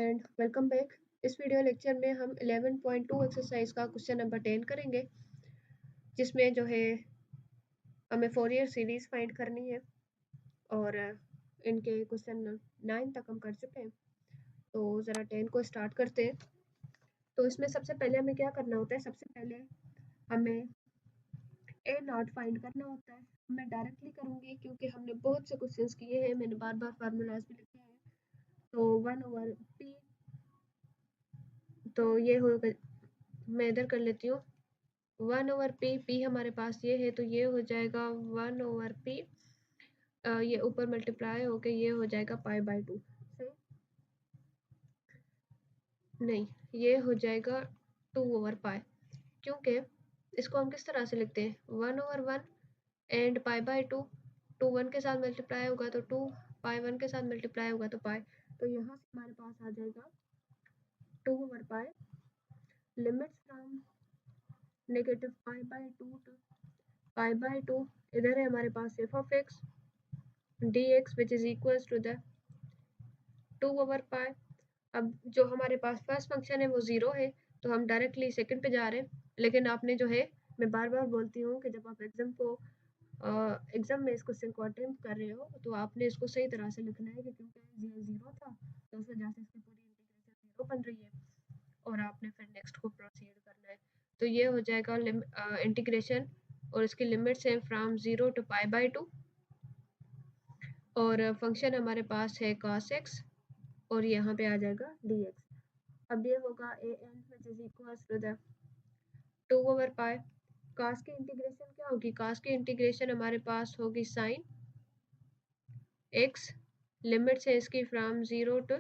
And welcome back. इस video lecture में हम 11.2 एक्सरसाइज का क्वेश्चन नंबर 10 करेंगे, जिसमें जो है हमें फोरियर सीरीज फाइंड करनी है और इनके क्वेश्चन 9 तक हम कर चुके हैं। तो ज़रा 10 को स्टार्ट करते हैं। तो इसमें सबसे पहले हमें क्या करना होता है, सबसे पहले हमें ए नॉट फाइंड करना होता है। मैं डायरेक्टली करूँगी क्योंकि हमने बहुत से क्वेश्चंस किए हैं, मैंने बार बार फार्मूलाज भी लिखे हैं। तो 1/p, तो ये होगा, मैं इधर कर लेती हूँ 1/p। p हमारे पास ये है तो ये हो जाएगा 1/p, ये ऊपर मल्टीप्लाई होके ये हो जाएगा π/2। सही नहीं, ये हो जाएगा 2/π, क्योंकि इसको हम किस तरह से लिखते हैं 1/1 एंड π/2। 2 1 के साथ मल्टीप्लाई होगा तो 2, π 1 के साथ मल्टीप्लाई होगा तो π। तो यहाँ से हमारे पास आ जाएगा 2/π। लिमिट्स फ्रॉम नेगेटिव π/2 टू π/2, इधर है हमारे पास f(x) dx which is equals to the 2/π। अब जो हमारे पास फर्स्ट फंक्शन है वो 0 है, तो हम डायरेक्टली सेकंड पे जा रहे हैं। लेकिन आपने जो है, मैं बार बार बोलती हूँ कि जब आप एग्जाम में इस क्वेश्चन को अटेम्प्ट कर रहे हो तो आपने इसको सही तरह से लिखना है, क्योंकि ये 0 था तो उस वजह से इसकी पूरी इंटीग्रेशन 0 बन रही है और आपने फिर नेक्स्ट को प्रोसीड करना है। तो ये हो जाएगा इंटीग्रेशन, और इसकी लिमिट्स हैं फ्रॉम 0 टू π/2, और फंक्शन हमारे पास है cos x, और यहाँ पे आ जाएगा dx। अब ये होगा an which is equals to the 2/π। cos की इंटीग्रेशन क्या होगी, cos की इंटीग्रेशन हमारे पास होगी sin x। लिमिट्स है इसकी फ्रॉम 0 टू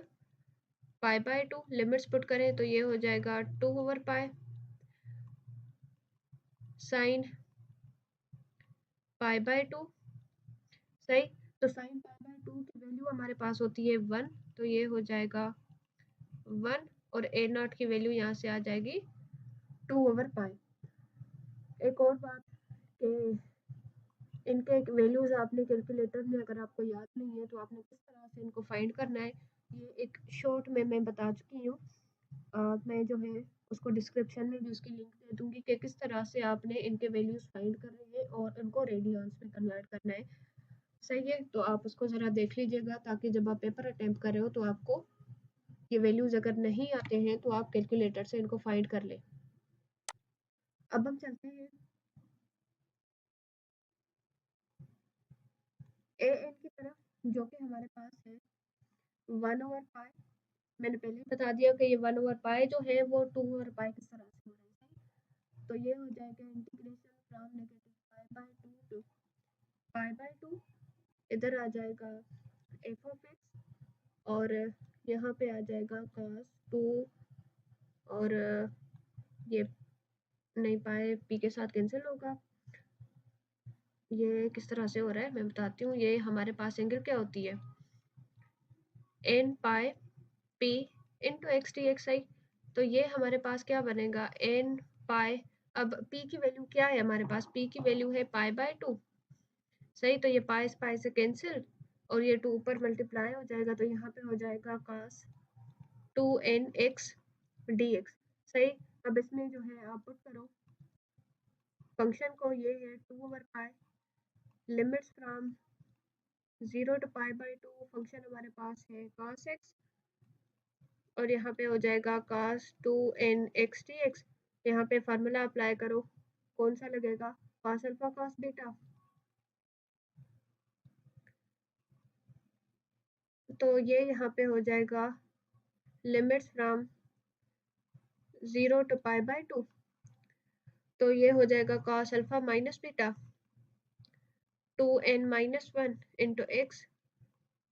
π/2। लिमिट्स पुट करें तो ये हो जाएगा 2/π sin π/2। सही, तो sin π/2 की वैल्यू हमारे पास होती है 1, तो ये हो जाएगा 1, और a0 की वैल्यू यहाँ से आ जाएगी 2/π। एक और बात कि इनके वैल्यूज आपने कैलकुलेटर में, अगर आपको याद नहीं है तो आपने किस तरह से इनको फाइंड करना है, ये एक शॉर्ट में मैं बता चुकी हूँ। मैं जो है उसको डिस्क्रिप्शन में भी उसकी लिंक दे दूंगी कि किस तरह से आपने इनके वैल्यूज फाइंड करने हैं और इनको रेडियंस में कन्वर्ट करना है। सही है, तो आप उसको ज़रा देख लीजिएगा ताकि जब आप पेपर अटेम्प्ट कर रहे हो तो आपको ये वैल्यूज अगर नहीं आते हैं तो आप कैलकुलेटर से इनको फाइंड कर लें। अब हम चलते हैं ए एन की तरफ, जो कि हमारे पास है 1/π। मैंने पहले ही बता दिया कि ये 1/π जो है वो 2/π किस तरह से हो रहा है। तो ये हो जाएगा इंटीग्रेशन फ्रॉम नेगेटिव π/2 टू π/2। इधर आ जाएगा f(x), और यहाँ पे आ जाएगा cos 2, और ये नहीं, पाए p के साथ कैंसिल होगा। ये किस तरह से हो रहा है मैं बताती हूँ। ये हमारे पास एंगल क्या होती है, n pi p into x d x i. तो ये हमारे पास क्या बनेगा, n पाई, अब p की वैल्यू क्या है हमारे पास, p की वैल्यू है π/2। सही, तो ये पाई से कैंसिल और ये 2 ऊपर मल्टीप्लाई हो जाएगा, तो यहाँ पे हो जाएगा cos 2nx dx। सही, अब इसमें जो है आप पुट करो फंक्शन को, ये है 2/π। लिमिट्स फ्रॉम 0 टू π/2, फंक्शन हमारे पास है cos x, और यहाँ पे हो जाएगा cos 2nx dx। यहाँ पे फार्मूला अप्लाई करो, कौन सा लगेगा, cos अल्फा cos बीटा। तो ये यहाँ पे हो जाएगा लिमिट्स फ्रॉम 0 टू π/2, तो ये हो जाएगा cos alpha minus beta 2n-1 into x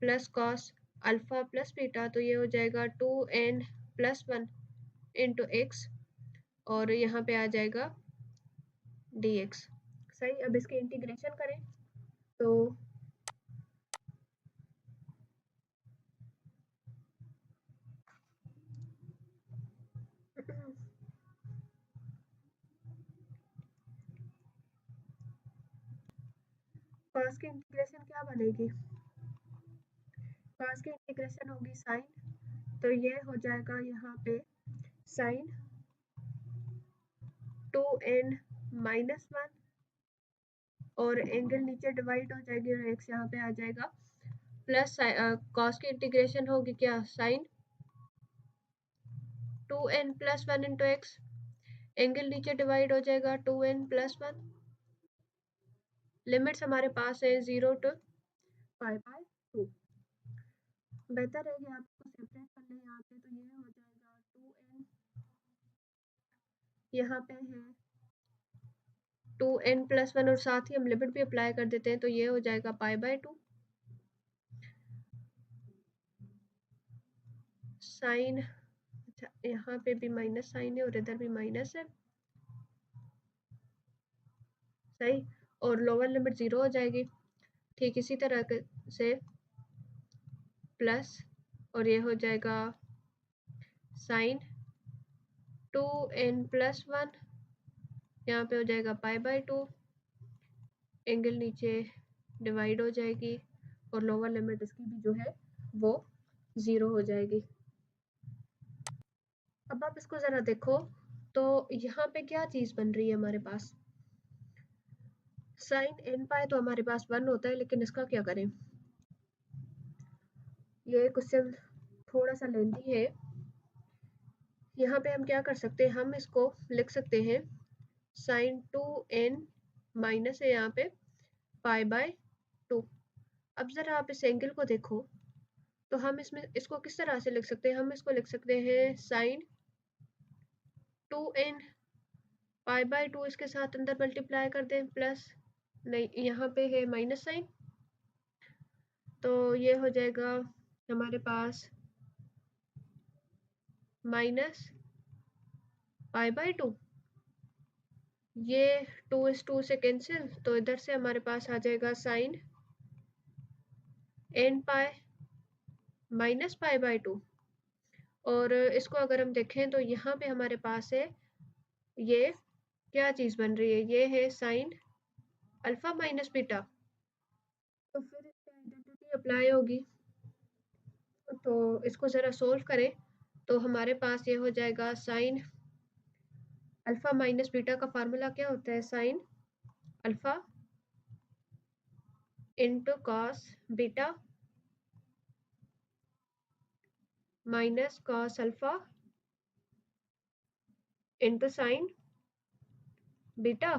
plus cos alpha plus beta, तो ये हो जाएगा 2n+1 इंटू एक्स, और यहाँ पे आ जाएगा dx। सही, अब इसके इंटीग्रेशन करें तो cos की इंटीग्रेशन क्या बनेगी, cos की इंटीग्रेशन होगी sin तो ये हो जाएगा यहाँ पे साइन 2n माइनस 1 और एंगल नीचे डिवाइड हो जाएगी और x यहाँ पे आ जाएगा प्लस कॉस की इंटीग्रेशन होगी क्या sine 2n plus 1 into x, angle नीचे डिवाइड हो जाएगा 2n प्लस 1। लिमिट्स हमारे पास है 0 टू पाई बाय 2। बेहतर है कि आप इसको सेपरेट कर लें यहाँ पे, तो ये हो जाएगा 2n, यहाँ पे है 2n प्लस 1 और साथ ही हम लिमिट भी अप्लाई कर देते हैं, तो ये हो जाएगा पाई बाय 2 साइन। अच्छा, यहाँ पे भी माइनस साइन है और इधर भी माइनस है, सही। और लोअर लिमिट 0 हो जाएगी। ठीक इसी तरह से प्लस, और ये हो जाएगा साइन 2n प्लस 1, यहाँ पे हो जाएगा पाई बाय 2, एंगल नीचे डिवाइड हो जाएगी और लोअर लिमिट इसकी भी जो है वो 0 हो जाएगी। अब आप इसको ज़रा देखो, तो यहाँ पे क्या चीज़ बन रही है हमारे पास, साइन n पाई तो हमारे पास 1 होता है, लेकिन इसका क्या करें, ये क्वेश्चन थोड़ा सा लेंथी है। यहाँ पे हम क्या कर सकते हैं, हम इसको लिख सकते हैं साइन 2n माइनस है यहाँ पे पाई बाय 2। अब ज़रा आप इस एंगल को देखो, तो हम इसमें इसको किस तरह से लिख सकते हैं, हम इसको लिख सकते हैं साइन 2n पाई बाय 2, इसके साथ अंदर मल्टीप्लाई कर दें प्लस, नहीं यहाँ पे है माइनस साइन, तो ये हो जाएगा हमारे पास माइनस पाई बाय 2। ये 2 इस 2 से कैंसिल, तो इधर से हमारे पास आ जाएगा sine n pi minus pi by 2। और इसको अगर हम देखें तो यहाँ पे हमारे पास है, ये क्या चीज़ बन रही है, ये है साइन अल्फा माइनस बीटा, तो फिर इससे आइडेंटिटी अप्लाई होगी। तो इसको ज़रा सोल्व करें, तो हमारे पास ये हो जाएगा साइन अल्फा माइनस बीटा का फार्मूला क्या होता है, sine alpha into cos beta minus cos alpha into sine beta.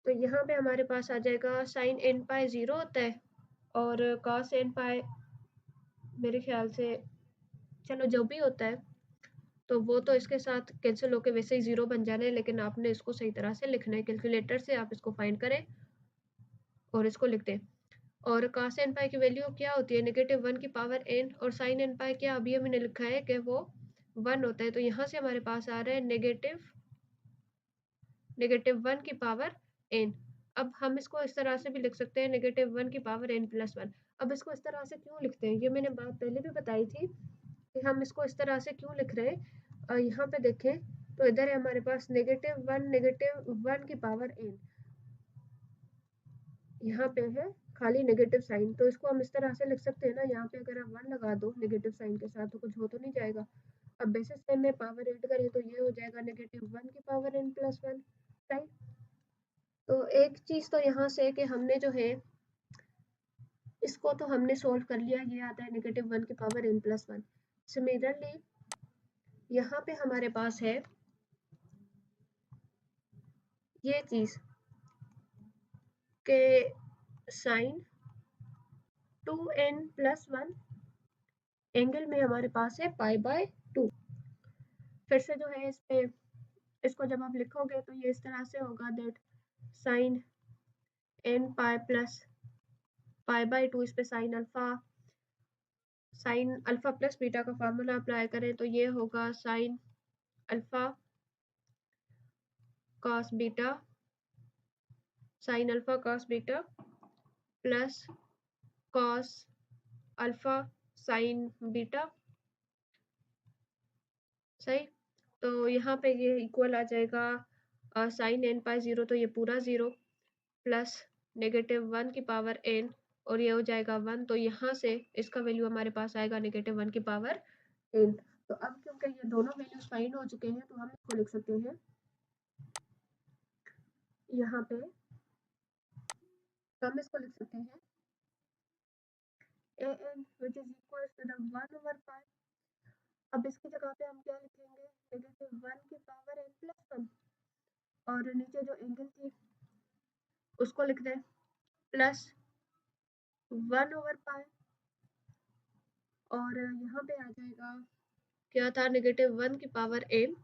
तो यहाँ पे हमारे पास आ जाएगा साइन n पाई 0 होता है और कॉस n पाई मेरे ख्याल से, चलो जो भी होता है, तो वो तो इसके साथ कैंसिल होके वैसे ही 0 बन जाना है, लेकिन आपने इसको सही तरह से लिखना है, कैलकुलेटर से आप इसको फाइंड करें और इसको लिख दें। और cos n पाई की वैल्यू क्या होती है, नेगेटिव 1 की पावर n, और sin n पाई क्या अभी हमने लिखा है कि वो 1 होता है, तो यहाँ से हमारे पास आ रहा है नेगेटिव 1 की पावर n। अब हम इसको इस तरह से भी लिख सकते हैं नेगेटिव 1 की पावर n प्लस 1। अब इसको इस तरह से क्यों लिखते हैं, ये मैंने बात पहले भी बताई थी कि हम इसको इस तरह से क्यों लिख रहे हैं। यहाँ पे देखें तो इधर है हमारे पास नेगेटिव 1 की पावर n, यहाँ पे है खाली नेगेटिव साइन, तो इसको हम इस तरह से लिख सकते हैं ना, यहाँ पे अगर आप 1 लगा दो नेगेटिव साइन के साथ तो कुछ हो तो नहीं जाएगा। अब बेसिस टाइम में पावर ऐड करें तो ये हो जाएगा नेगेटिव 1 की पावर n प्लस 1, राइट। तो एक चीज़ तो यहाँ से कि हमने जो है इसको तो हमने सोल्व कर लिया, ये आता है नेगेटिव 1 की पावर n प्लस 1। सिमिलरली यहाँ पे हमारे पास है ये चीज़ के साइन 2n प्लस 1, एंगल में हमारे पास है पाई बाय 2। फिर से जो है इस पे इसको जब आप लिखोगे तो ये इस तरह से होगा that sine n pi plus pi by 2, इस पे साइन अल्फा प्लस बीटा का फार्मूला अप्लाई करें तो ये होगा sine alpha cos beta, sine alpha cos beta plus cos alpha sine beta, सही। तो यहाँ पे ये इक्वल आ जाएगा साइन n पाई 0, तो ये पूरा 0 प्लस नेगेटिव 1 की पावर n और ये हो जाएगा 1, तो यहाँ से इसका वैल्यू हमारे पास आएगा -1 की पावर n। तो अब क्योंकि ये दोनों वैल्यूज फाइंड हो चुके हैं तो हम इसको लिख सकते हैं यहाँ पे, हम इसको लिख सकते हैं an which is equal to the 1/5। अब इसकी जगह पे हम क्या लिखेंगे, -1 की पावर n प्लस 1, और नीचे जो एंगल थी उसको लिख दें प्लस 1/π, और यहाँ पे आ जाएगा क्या था, -1 की पावर n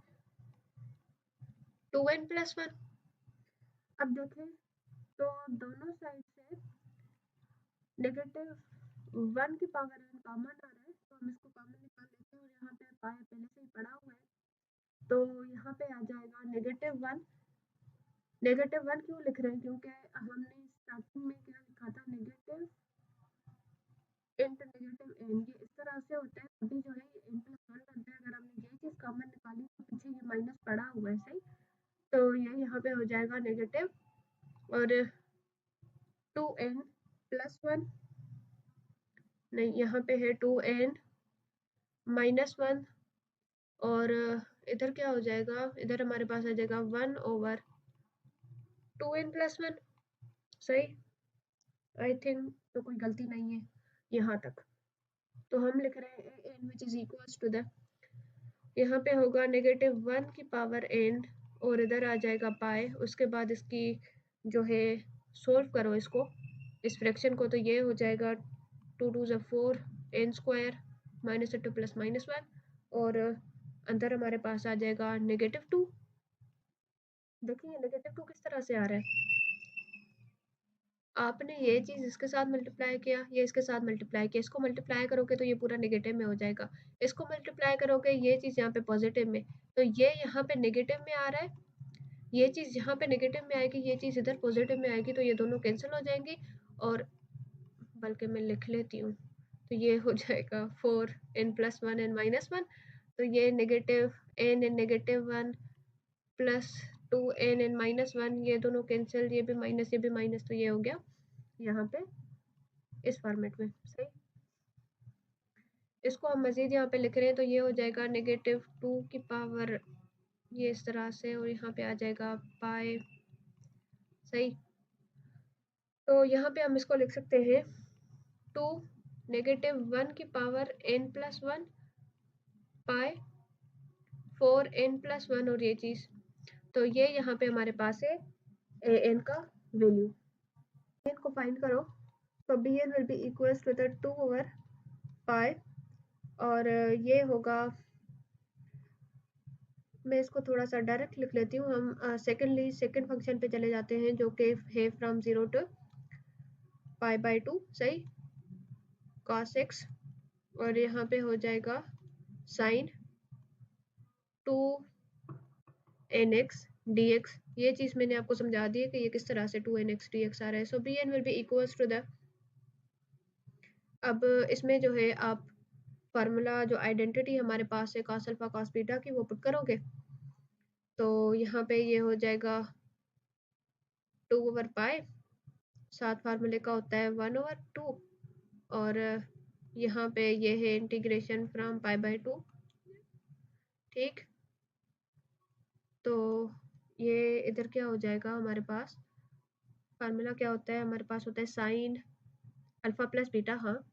2n प्लस 1। अब देखें तो दोनों साइड से -1 की पावर n कॉमन आ रहा है, तो हम इसको कॉमन निकाल लेते हैं, और यहाँ पे पाई पहले से ही पड़ा हुआ है, तो यहाँ पे आ जाएगा -1। -1 क्यों लिख रहे हैं, क्योंकि हमने स्टार्टिंग में क्या लिखा था, नेगेटिव इंटू नेगेटिव n, ये इस तरह से होता है। अभी जो है ये n प्लस 1 बनता है, अगर हमने ये चीज़ कॉमन निकाली तो पीछे ये माइनस पड़ा हुआ है, सही। तो ये यहाँ पे हो जाएगा नेगेटिव, और 2n प्लस 1, नहीं यहाँ पे है 2n माइनस 1, और इधर क्या हो जाएगा, इधर हमारे पास आ जाएगा 1/2n प्लस 1, सही। आई थिंक तो कोई गलती नहीं है यहाँ तक। तो हम लिख रहे हैं an which is equals to the, यहाँ पे होगा -1 की पावर n, और इधर आ जाएगा पाई, उसके बाद इसकी जो है सोल्व करो इसको, इस फ्रैक्शन को, तो ये हो जाएगा 2 2 ज़ा 4 n² -2 प्लस -1, और अंदर हमारे पास आ जाएगा -2। देखिए -2 किस तरह से आ रहा है, आपने ये चीज़ इसके साथ मल्टीप्लाई किया, ये इसके साथ मल्टीप्लाई किया, इसको मल्टीप्लाई करोगे तो ये पूरा नेगेटिव में हो जाएगा, इसको मल्टीप्लाई करोगे ये चीज़ यहाँ पे पॉजिटिव में, तो ये यहाँ पे नेगेटिव में आ रहा है, ये चीज़ यहाँ पे नेगेटिव में आएगी, ये चीज़ इधर पॉजिटिव में आएगी, तो ये दोनों कैंसिल हो जाएंगी, और बल्कि मैं लिख लेती हूँ, तो ये हो जाएगा 4n प्लस 1 n माइनस 1, तो ये negative n n -1 plus 2n n minus 1, ये दोनों कैंसिल, ये भी माइनस ये भी माइनस, तो ये हो गया यहाँ पे इस फॉर्मेट में, सही। इसको हम मज़ीद यहाँ पे लिख रहे हैं, तो ये हो जाएगा -2 की पावर ये इस तरह से, और यहाँ पे आ जाएगा पाई, सही। तो यहाँ पे हम इसको लिख सकते हैं 2 -1 की पावर n प्लस 1 पाई 4n प्लस 1, और ये चीज़, तो ये यहाँ पे हमारे पास है an का वैल्यू। n को फाइंड करो, तो bn will be equals to the 2/π, और ये होगा, मैं इसको थोड़ा सा डायरेक्ट लिख लेती हूँ, हम सेकंड फंक्शन पे चले जाते हैं जो कि है फ्रॉम 0 टू π/2, सही, cos x, और यहाँ पे हो जाएगा sin 2nx dx, ये चीज़ मैंने आपको समझा दी है कि ये किस तरह से 2nx dx आ रहा है। So bn will be equals to the, अब इसमें जो है आप फार्मूला जो आइडेंटिटी हमारे पास है cos अल्फा cos बीटा की, वो पुट करोगे, तो यहाँ पे ये हो जाएगा 2/π, साथ फार्मूले का होता है 1/2, और यहाँ पे ये है इंटीग्रेशन फ्रॉम π/2, ठीक। तो ये इधर क्या हो जाएगा, हमारे पास फार्मूला क्या होता है, हमारे पास होता है साइन अल्फा प्लस बीटा, हाँ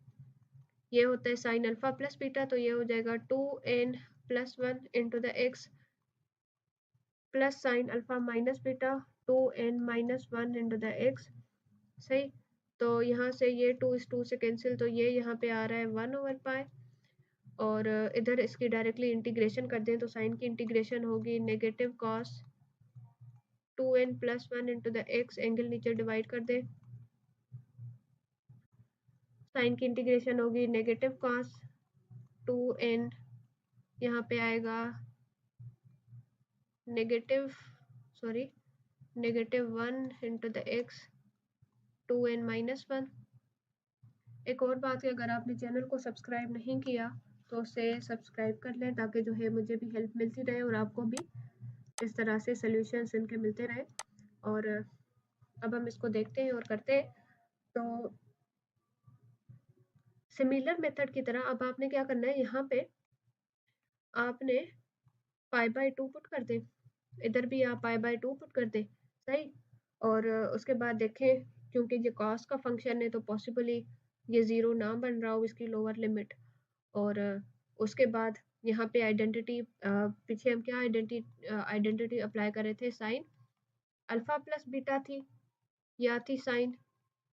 ये होता है साइन अल्फा प्लस बीटा, तो ये हो जाएगा 2n plus 1 into the x plus sine alpha minus beta 2n minus 1 into the x, सही। तो यहाँ से ये 2 इस 2 से कैंसिल, तो ये यहाँ पे आ रहा है 1/π, और इधर इसकी डायरेक्टली इंटीग्रेशन कर दें, तो साइन की इंटीग्रेशन होगी negative cos 2n plus 1 into the x, angle नीचे डिवाइड कर दें, साइन की इंटीग्रेशन होगी नेगेटिव cos 2n, यहाँ पे आएगा -1 into the x 2n minus 1। एक और बात है, अगर आपने चैनल को सब्सक्राइब नहीं किया तो उसे सब्सक्राइब कर लें, ताकि जो है मुझे भी हेल्प मिलती रहे और आपको भी इस तरह से सॉल्यूशंस इनके मिलते रहे। और अब हम इसको देखते हैं और करते हैं। तो सिमिलर मेथड की तरह अब आपने क्या करना है, यहाँ पे आपने पाई बाय 2 पुट कर दें, इधर भी आप पाई बाय 2 पुट कर दें, सही। और उसके बाद देखें, क्योंकि ये कॉस का फंक्शन है तो पॉसिबली ये ज़ीरो ना बन रहा हो इसकी लोअर लिमिट। और उसके बाद यहाँ पे आइडेंटिटी, पीछे हम क्या आइडेंटिटी अप्लाई कर रहे थे, साइन अल्फा प्लस बीटा थी या थी साइन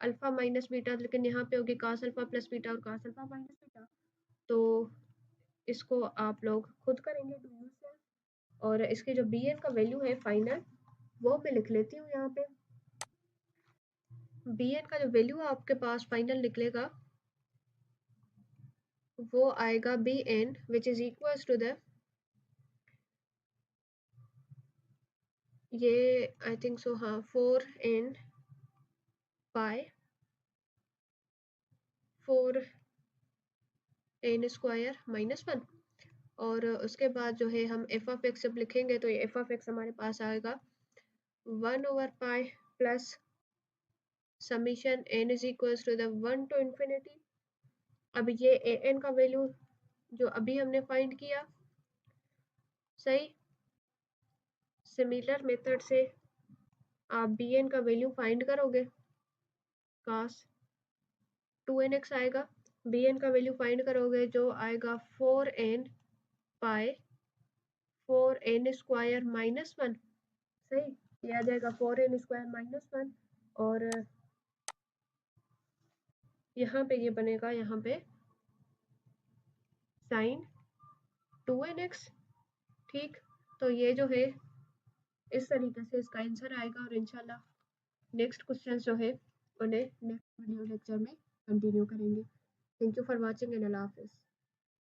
अल्फा माइनस बीटा, लेकिन यहाँ पे होगी cos अल्फा प्लस बीटा और cos अल्फा माइनस बीटा। तो इसको आप लोग खुद करेंगे डू योरसेल्फ। और इसकी जो bn का वैल्यू है फाइनल, वो मैं लिख लेती हूँ यहाँ पे। bn का जो वैल्यू आपके पास फाइनल निकलेगा वो आएगा bn which is equals to the, ये आई थिंक सो हाँ, 4n पाई 4n स्क्वायर माइनस 1। और उसके बाद जो है हम एफ ऑफ एक्स जब लिखेंगे तो ये एफ ऑफ एक्स हमारे पास आएगा 1/पाई plus summation n is equals to the 1 to infinity. अब ये ए एन का वैल्यू जो अभी हमने फाइंड किया, सही। सिमिलर मेथड से आप बी एन का वैल्यू फाइंड करोगे, cos 2nx आएगा। बी एन का वैल्यू फाइंड करोगे जो आएगा 4n पाई 4n स्क्वायर माइनस 1, सही। ये आ जाएगा 4n स्क्वायर माइनस 1। और यहाँ पे ये बनेगा, यहाँ पे साइन 2nx, ठीक। तो ये जो है इस तरीके से इसका आंसर आएगा। और इंशाल्लाह नेक्स्ट क्वेश्चन जो है उन्हें नेक्स्ट वीडियो लेक्चर में कंटिन्यू करेंगे। Thank you for watching and अल्लाह हाफिज़।